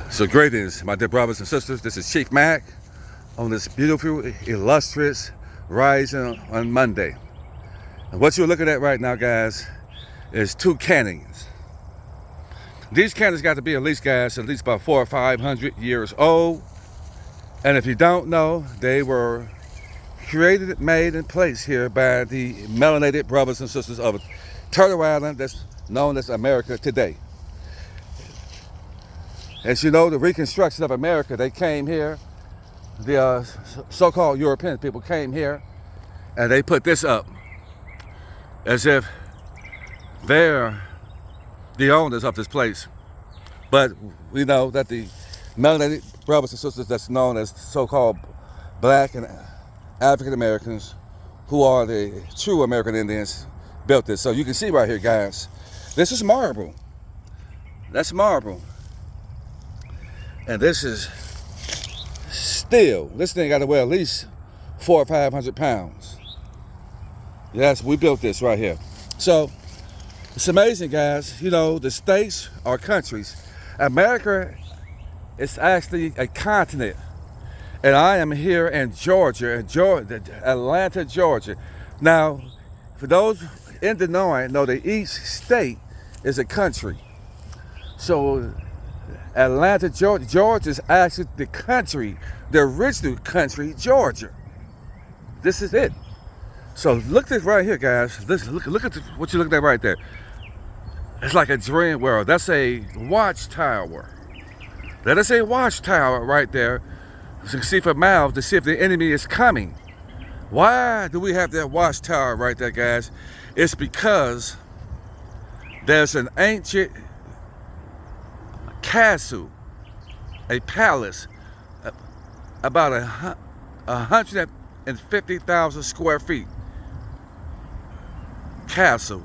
So greetings, my dear brothers and sisters. This is Chief Mac on this beautiful, illustrious rising on Monday. And what you're looking at right now, guys, is two cannons. These cannons got to be at least about 400 or 500 years old. And if you don't know, they were created, made, and placed here by the melanated brothers and sisters of Turtle Island, that's known as America today. As you know, the Reconstruction of America, they came here, the so-called European people came here, and they put this up as if they're the owners of this place. But we know that the melanated brothers and sisters that's known as so-called Black and African Americans, who are the true American Indians, built this. So you can see right here, guys, this is marble. That's marble. And this is steel. This thing got to weigh at least 400 or 500 pounds. Yes, we built this right here. So it's amazing, guys. You know, the states are countries. America is actually a continent. And I am here in Georgia, Atlanta, Georgia. Now, for those in the know the each state is a country. So Atlanta, Georgia is actually the country, the original country, Georgia. This is it. So look at this right here, guys. Look at what you're looking at right there. It's like a dream world. That's a watchtower. That is a watchtower right there. You can see from miles to see if the enemy is coming. Why do we have that watchtower right there, guys? It's because there's an ancient castle, a palace, about 150,000 square feet castle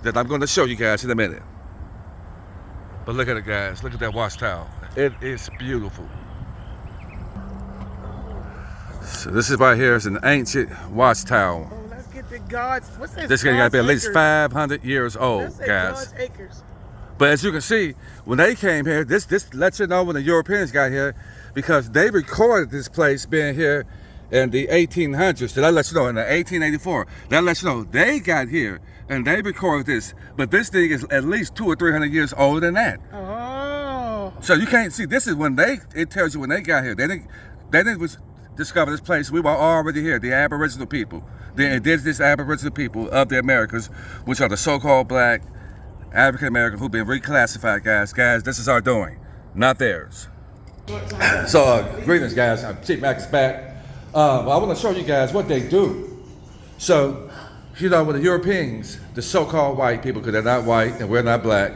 that I'm going to show you guys in a minute. But look at it, guys. Look at that watchtower. It is beautiful. So this is right here is an ancient watchtower. Oh, let's get the gods. What's this? This is going to be at least 500 years old, Let's say guys. God's acres. But as you can see, when they came here, this lets you know when the Europeans got here, because they recorded this place being here in the 1800s. So that lets you know in the 1884. That lets you know they got here and they recorded this. But this thing is at least 200 or 300 years older than that. Oh. So you can't see. This is when it tells you when they got here. They didn't discover this place. We were already here. The Aboriginal people, the Indigenous Aboriginal people of the Americas, which are the so-called Black African American who've been reclassified, guys. Guys, this is our doing, not theirs. So, greetings, guys. I'm Chief Mac is back. I want to show you guys what they do. So, you know, when the Europeans, the so-called white people, because they're not white and we're not black,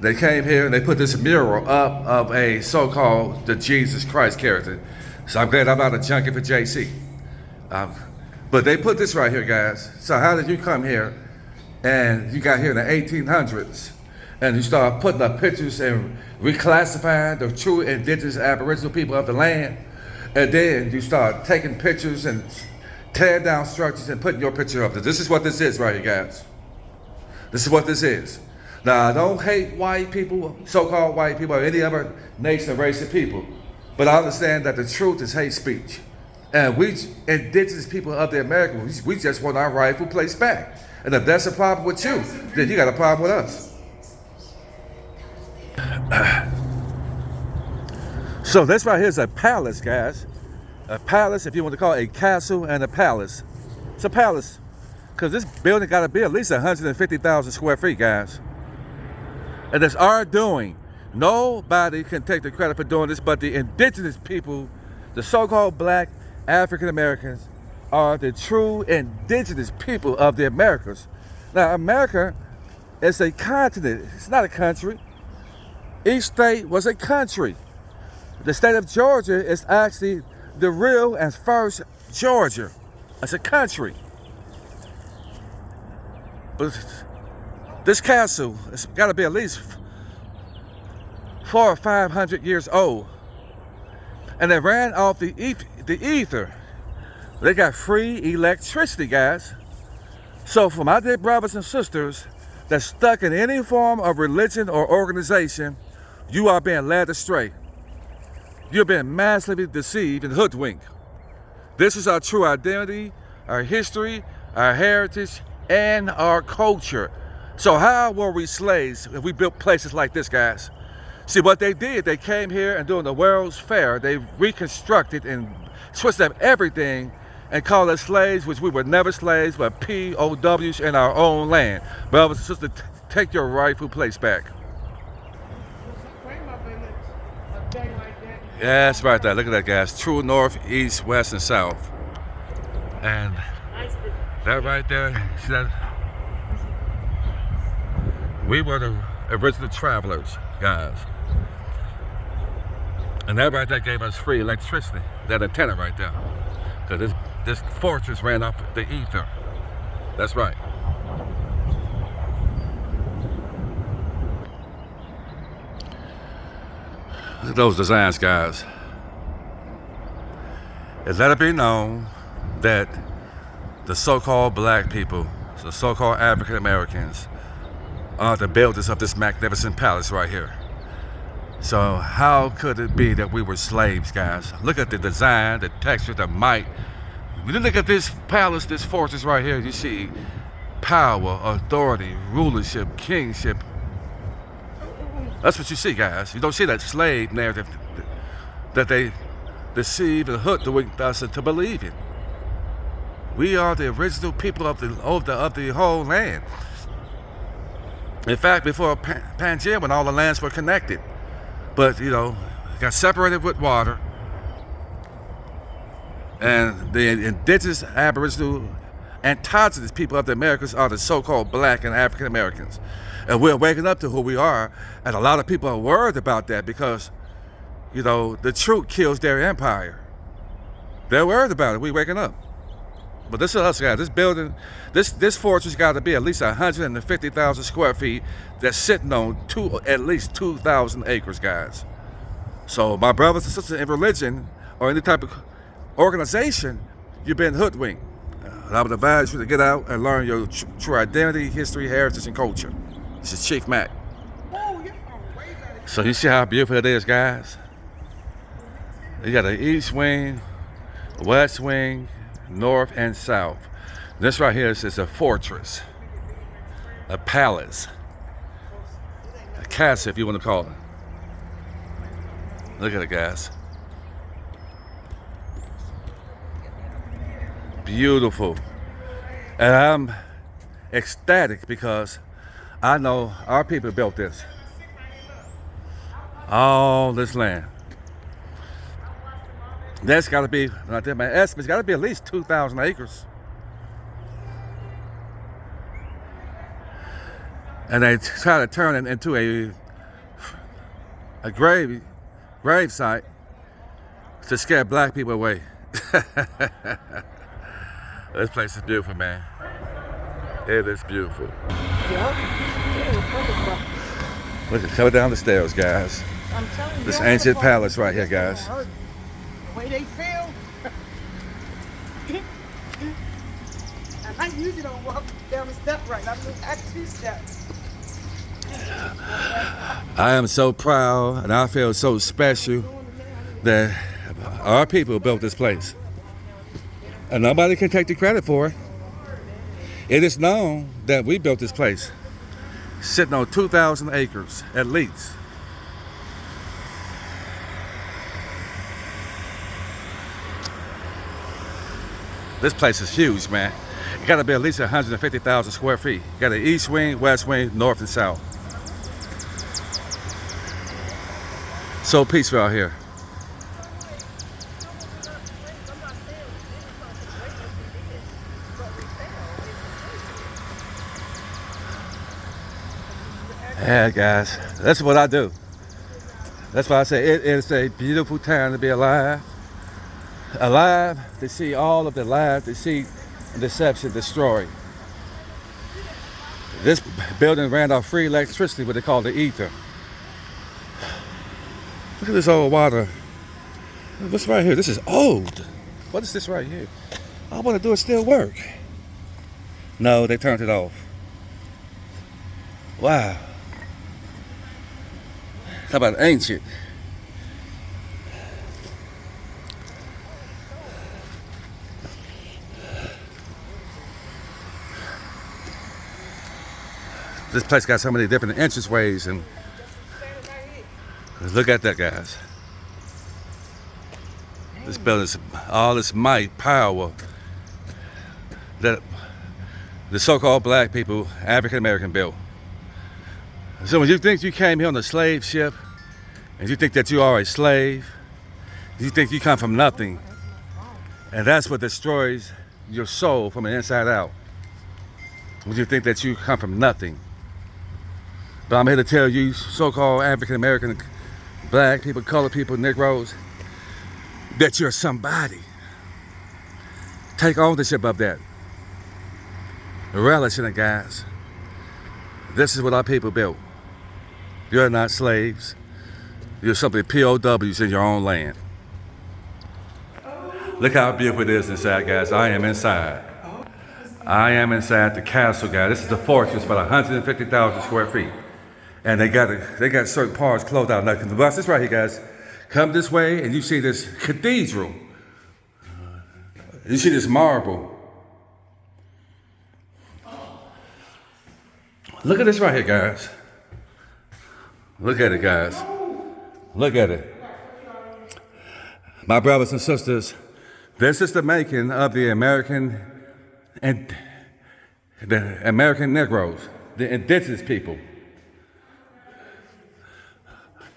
they came here and they put this mural up of a so-called the Jesus Christ character. So I'm glad I'm not a junkie for JC. But they put this right here, guys. So how did you come here? And you got here in the 1800s, and you start putting up pictures and reclassifying the true indigenous aboriginal people of the land, and then you start taking pictures and tearing down structures and putting your picture up there. This is what this is right here, guys. This is what this is. Now, I don't hate white people, so-called white people, or any other nation or race of people, but I understand that the truth is hate speech. And we indigenous people of the Americas, we just want our rightful place back. And if that's a problem with you, then you got a problem with us. So this right here is a palace, guys. A palace, if you want to call it a castle and a palace. It's a palace. Because this building got to be at least 150,000 square feet, guys. And it's our doing. Nobody can take the credit for doing this but the indigenous people, the so-called Black African Americans, are the true indigenous people of the Americas. Now, America is a continent. It's not a country. Each state was a country. The state of Georgia is actually the real and first Georgia. It's a country. But this castle, it's got to be at least 400 or 500 years old. And they ran off the ether. They got free electricity, guys. So for my dear brothers and sisters that's stuck in any form of religion or organization, You are being led astray. You're being massively deceived and hoodwinked. This is our true identity, our history, our heritage, and our culture. So how were we slaves if we built places like this, guys? See, what they did, they came here and during the World's Fair, they reconstructed and twisted up everything and called us slaves, which we were never slaves, but POWs in our own land. Brothers and sisters, take your rightful place back. Yeah, that's right there. Look at that, guys. True north, east, west, and south. And that right there, see that? We were the original travelers, guys. And that right there gave us free electricity. That antenna right there. Because this fortress ran off the ether. That's right. Look at those designs, guys. And let it be known that the so-called black people, the so-called African Americans, are the builders of this magnificent palace right here. So how could it be that we were slaves, guys? Look at the design, the texture, the might. When you look at this palace, this fortress right here, you see power, authority, rulership, kingship. That's what you see, guys. You don't see that slave narrative that they deceive and hoodwink us into believing. We are the original people of the whole land. In fact, before Pangea, when all the lands were connected, but got separated with water, and the indigenous, aboriginal, indigenous people of the Americas are the so-called black and African Americans. And we're waking up to who we are, and a lot of people are worried about that because, the truth kills their empire. They're worried about it. We're waking up. But this is us, guys. This building, this fortress got to be at least 150,000 square feet that's sitting on at least 2,000 acres, guys. So my brothers and sisters in religion or any type of organization, you've been hoodwinked. And I would advise you to get out and learn your true identity, history, heritage, and culture. This is Chief Mac. So you see how beautiful it is, guys? You got the east wing, west wing, north and south. This right here is a fortress, a palace, a castle if you want to call it. Look at it, guys. Beautiful. And I'm ecstatic because I know our people built this. All this land. That's got to be, when I did my estimates, got to be at least 2,000 acres. And they try to turn it into a grave site to scare black people away. This place is beautiful, man. It is beautiful. Look, coming down the stairs, guys. I'm telling you, this ancient palace right here, guys. The way they feel. And I usually don't walk down the step right. I'm at 2 steps. I am so proud and I feel so special that our people built this place. And nobody can take the credit for it. It is known that we built this place, sitting on 2,000 acres at least. This place is huge, man. It got to be at least 150,000 square feet. You got the east wing, west wing, north and south. So peaceful out here. Yeah, guys, that's what I do. That's why I say it is a beautiful time to be alive. Alive to see all of the lies, deceit, and deception destroyed. This building ran off free electricity, what they call the ether. Look at this old water. What's right here? This is old. What is this right here? All I want to do is still work. No, they turned it off. Wow. How about ancient? This place got so many different entranceways, and look at that, guys. This building's all this might, power that the so-called black people, African American, built. So when you think you came here on a slave ship, and you think that you are a slave, you think you come from nothing, and that's what destroys your soul from the inside out. When you think that you come from nothing. But I'm here to tell you, so-called African American, black people, colored people, Negroes, that you're somebody. Take ownership of that. Relish in it, guys. This is what our people built. You're not slaves. You're simply POWs in your own land. Look how beautiful it is inside, guys. I am inside. I am inside the castle, guys. This is the fortress, about 150,000 square feet. And they got certain parts closed out. Now, watch this right here, guys. Come this way, and you see this cathedral. You see this marble. Look at this right here, guys. Look at it, guys. Look at it. My brothers and sisters, this is the making of the American Negroes, the indigenous people.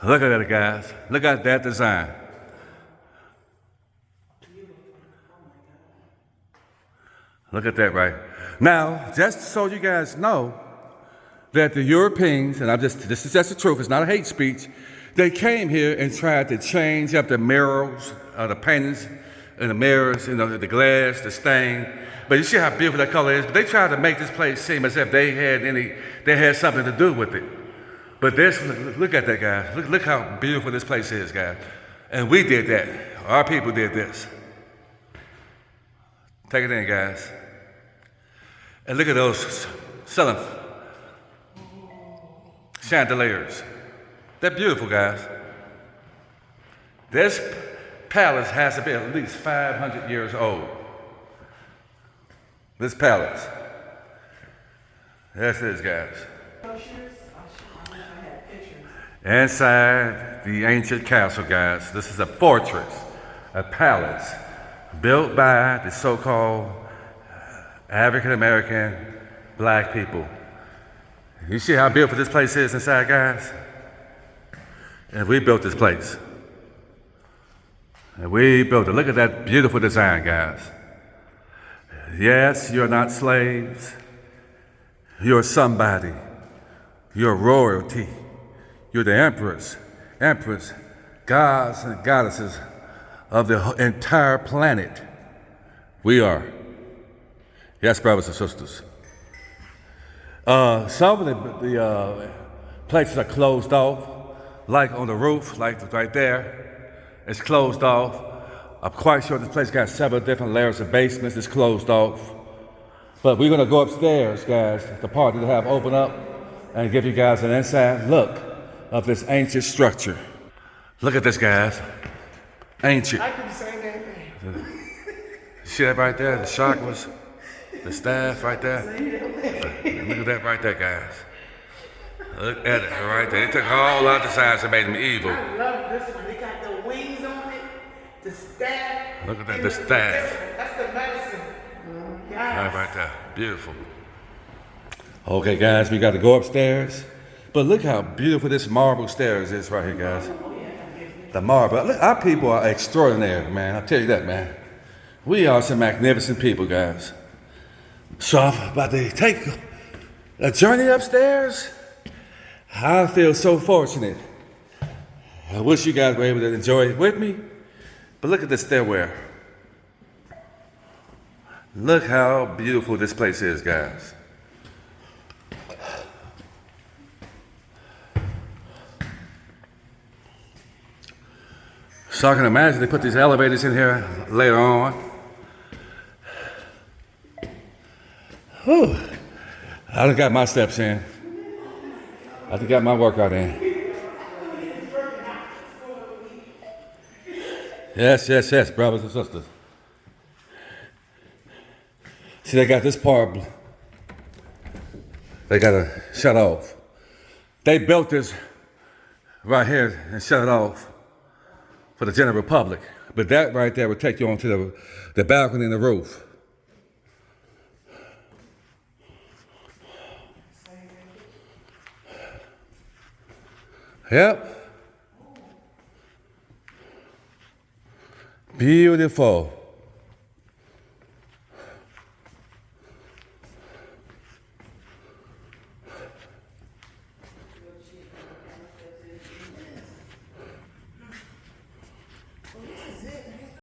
Look at it, guys. Look at that design. Look at that, right? Now, just so you guys know that the Europeans, and this is just the truth, it's not a hate speech, they came here and tried to change up the murals, the paintings, and the mirrors, the glass, the stain. But you see how beautiful that color is? But they tried to make this place seem as if they had something to do with it. But look at that, guys. Look how beautiful this place is, guys. And we did that. Our people did this. Take it in, guys. And look at those selling chandeliers. They're beautiful, guys. This palace has to be at least 500 years old. This palace. Yes, it is, guys. Inside the ancient castle, guys, this is a fortress, a palace, built by the so-called African American black people. You see how beautiful this place is inside, guys? And we built this place. And we built it. Look at that beautiful design, guys. Yes, you're not slaves. You're somebody. You're royalty. You're the emperors, gods and goddesses of the entire planet. We are. Yes, brothers and sisters. Some of the places are closed off, like on the roof, like right there. It's closed off. I'm quite sure this place got several different layers of basements. It's closed off. But we're going to go upstairs, guys, the part that they have open up, and give you guys an inside look of this ancient structure. Look at this, guys. Ancient. I could be saying that thing. See that right there? The chakras, the staff right there. Look at that right there, guys. Look at it right there. They took all out the sides and made them evil. I love this one. They got the wings on it, the staff. Look at that, the staff. That's the medicine. Right there. Beautiful. Okay, guys, we got to go upstairs. But look how beautiful this marble stairs is right here, guys. The marble. Look, our people are extraordinary, man. I'll tell you that, man. We are some magnificent people, guys. So I'm about to take a journey upstairs. I feel so fortunate. I wish you guys were able to enjoy it with me. But look at the stairwell. Look how beautiful this place is, guys. So I can imagine they put these elevators in here later on. Whew. I done got my steps in. I done got my workout in. Yes, yes, yes, brothers and sisters. See, they got this part, they gotta shut off. They built this right here and shut it off for the general public. But that right there would take you onto the balcony and the roof. Yep. Beautiful.